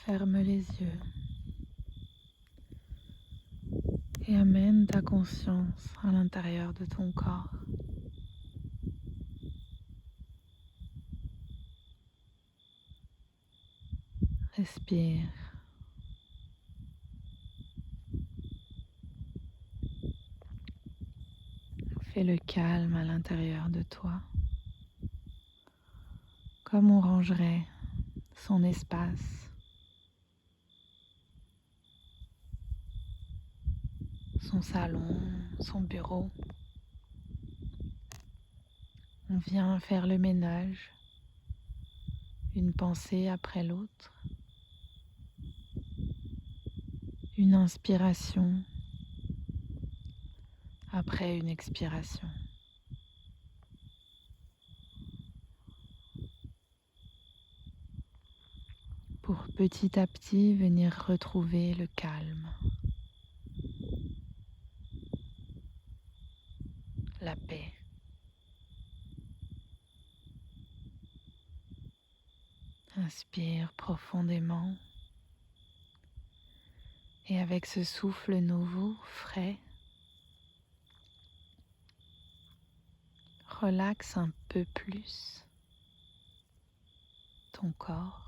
Ferme les yeux et amène ta conscience à l'intérieur de ton corps. Respire. Fais le calme à l'intérieur de toi, comme on rangerait son espace, son salon, son bureau. On vient faire le ménage, une pensée après l'autre, une inspiration après une expiration. Pour petit à petit venir retrouver le calme, la paix. Inspire profondément et avec ce souffle nouveau, frais, relaxe un peu plus ton corps.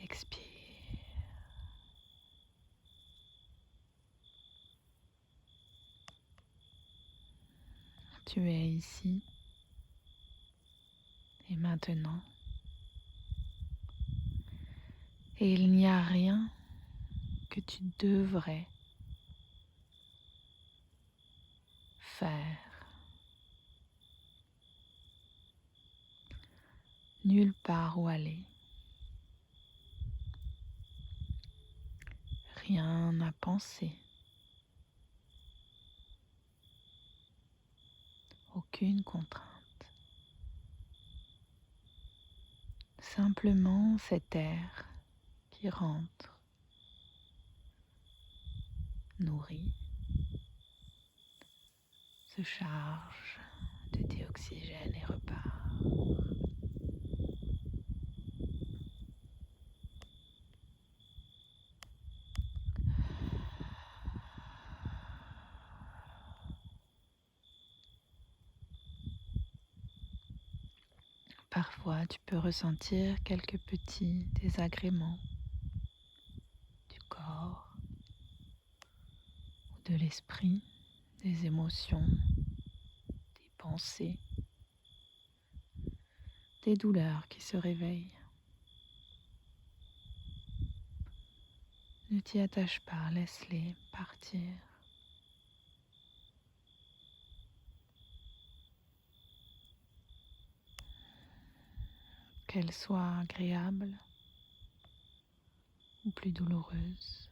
Expire. Tu es ici et maintenant. Et il n'y a rien que tu devrais faire. Nulle part où aller. Rien à penser. Aucune contrainte. Simplement cet air qui rentre, nourrit, se charge de dioxygène et repart. Parfois, tu peux ressentir quelques petits désagréments du corps ou de l'esprit, des émotions, des pensées, des douleurs qui se réveillent. Ne t'y attache pas, laisse-les partir. Qu'elles soient agréables ou plus douloureuses.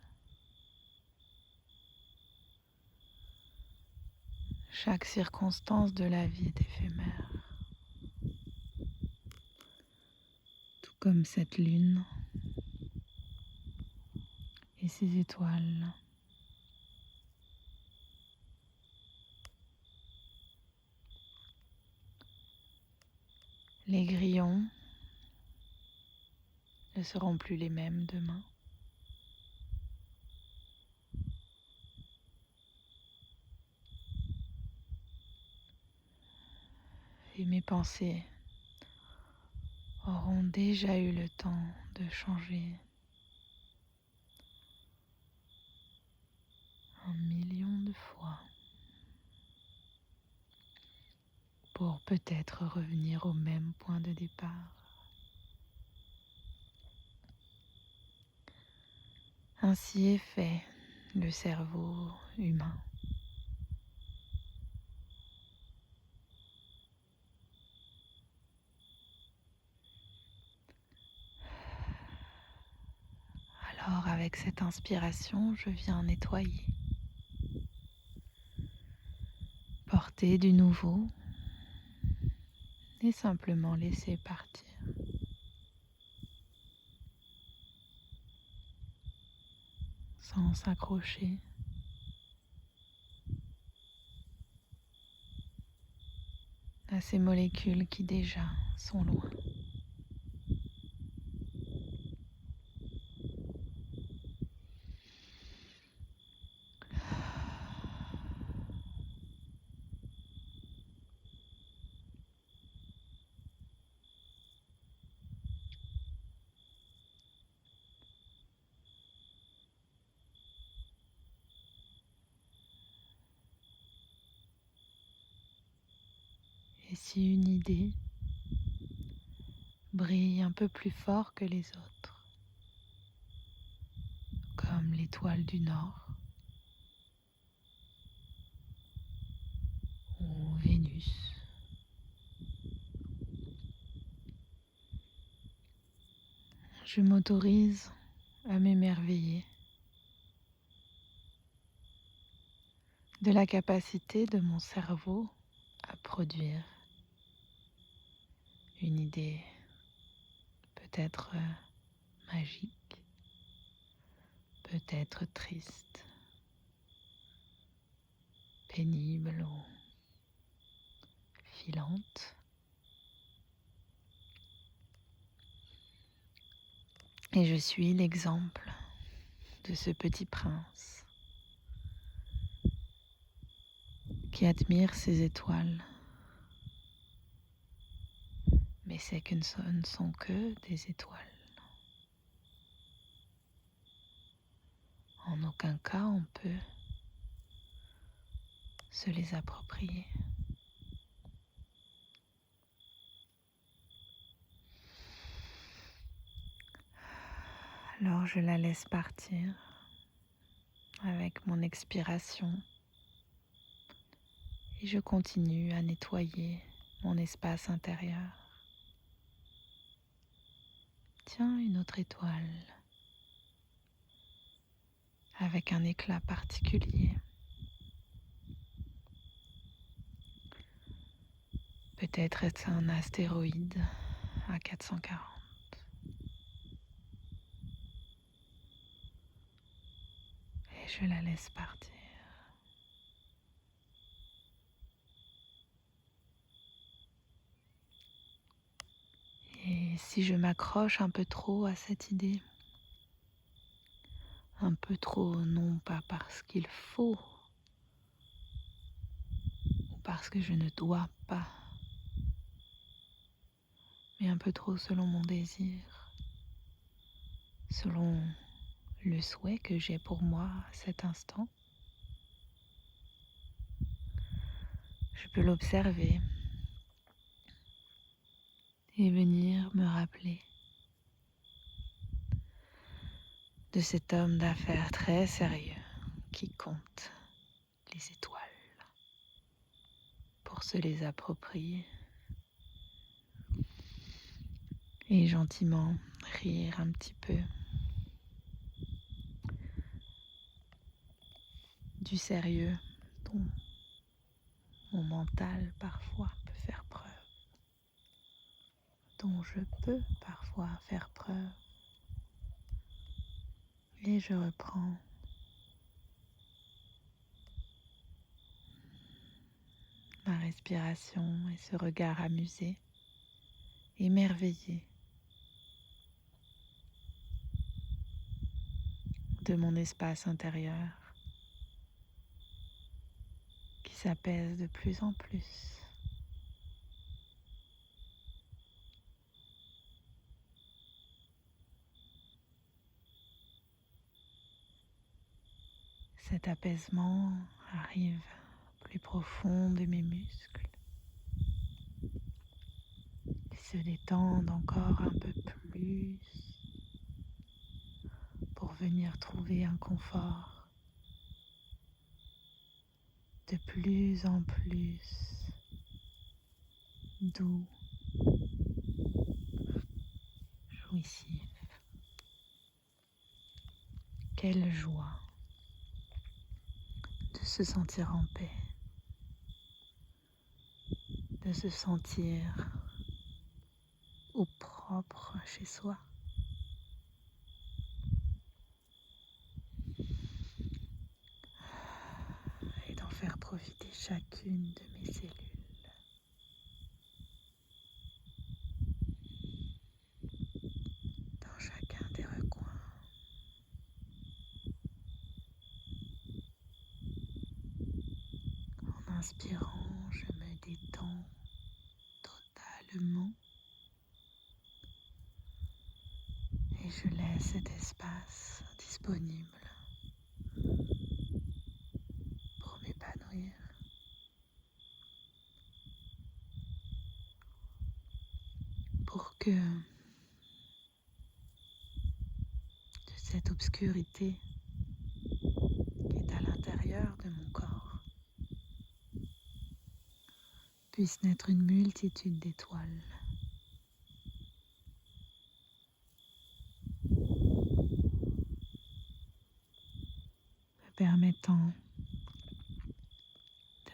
Chaque circonstance de la vie est éphémère, tout comme cette lune et ses étoiles. Les grillons ne seront plus les mêmes demain. Et mes pensées auront déjà eu le temps de changer 1 million de fois pour peut-être revenir au même point de départ. Ainsi est fait le cerveau humain. Alors avec cette inspiration, je viens nettoyer, porter du nouveau et simplement laisser partir. Sans s'accrocher. À ces molécules qui déjà sont loin. si une idée brille un peu plus fort que les autres, comme l'étoile du Nord ou Vénus. Je m'autorise à m'émerveiller de la capacité de mon cerveau à produire une idée peut-être magique, peut-être triste, pénible ou filante. Et je suis l'exemple de ce petit prince qui admire ses étoiles, mais c'est que ce ne sont que des étoiles. En aucun cas on peut se les approprier. Alors je la laisse partir avec mon expiration et je continue à nettoyer mon espace intérieur. Tiens, une autre étoile avec un éclat particulier. Peut-être est-ce un astéroïde à 440. Et je la laisse partir. Et si je m'accroche un peu trop à cette idée, un peu trop non pas parce qu'il faut, ou parce que je ne dois pas, mais un peu trop selon mon désir, selon le souhait que j'ai pour moi à cet instant, je peux l'observer et venir me rappeler de cet homme d'affaires très sérieux qui compte les étoiles pour se les approprier et gentiment rire un petit peu du sérieux dont mon mental parfois peut faire preuve, dont je peux parfois faire preuve. Et je reprends ma respiration et ce regard amusé, émerveillé de mon espace intérieur qui s'apaise de plus en plus. Cet apaisement arrive plus profond de mes muscles. Ils se détendent encore un peu plus pour venir trouver un confort de plus en plus doux, jouissif. Quelle joie de se sentir en paix, de se sentir au propre chez soi. Et d'en faire profiter chacune de mes cellules. Dans chacun des recoins. En inspirant, je me détends totalement. Et je laisse cet espace disponible pour m'épanouir. que de cette obscurité qui est à l'intérieur de mon corps puisse naître une multitude d'étoiles. Me permettant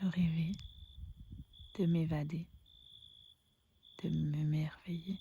de rêver, de m'évader, de m'émerveiller.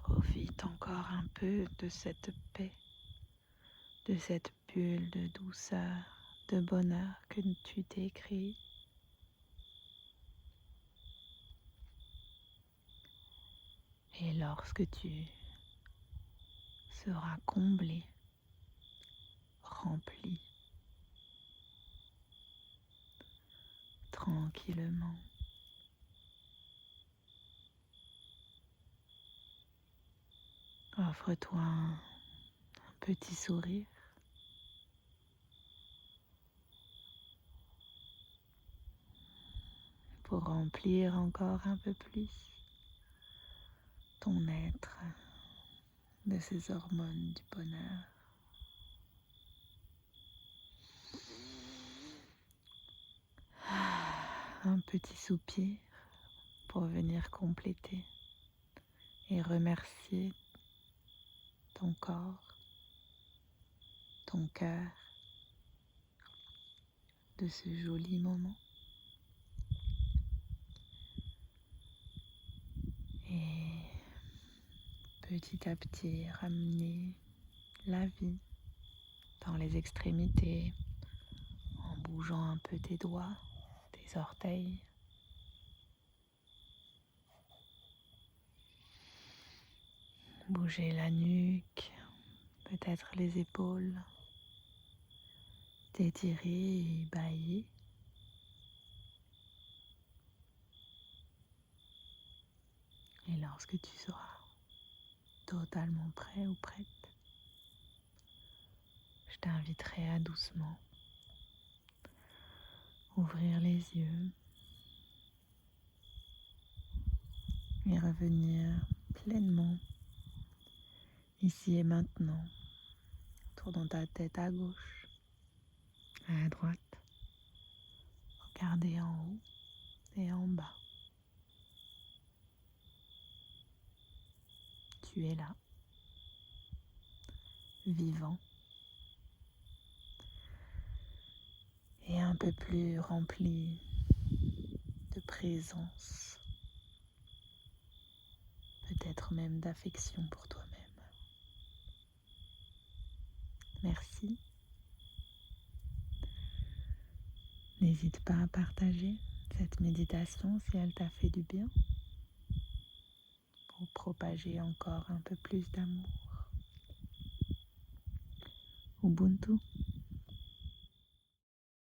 Profite encore un peu de cette paix, de cette bulle de douceur, de bonheur que tu t'es créée. Et lorsque tu seras comblé, rempli, tranquillement, offre-toi un petit sourire. Pour remplir encore un peu plus ton être de ces hormones du bonheur. Un petit soupir pour venir compléter et remercier ton corps, ton cœur de ce joli moment. Et petit à petit ramener la vie dans les extrémités en bougeant un peu tes doigts, tes orteils. Bouger la nuque, peut-être les épaules, t'étirer et bâiller. Et lorsque tu seras totalement prêt ou prête, je t'inviterai à doucement ouvrir les yeux et revenir pleinement ici et maintenant. Tourne ta tête à gauche, à droite. Regardez en haut et en bas. Tu es là, vivant et un peu plus rempli de présence, peut-être même d'affection pour toi-même. Merci. N'hésite pas à partager cette méditation si elle t'a fait du bien pour propager encore un peu plus d'amour. Ubuntu.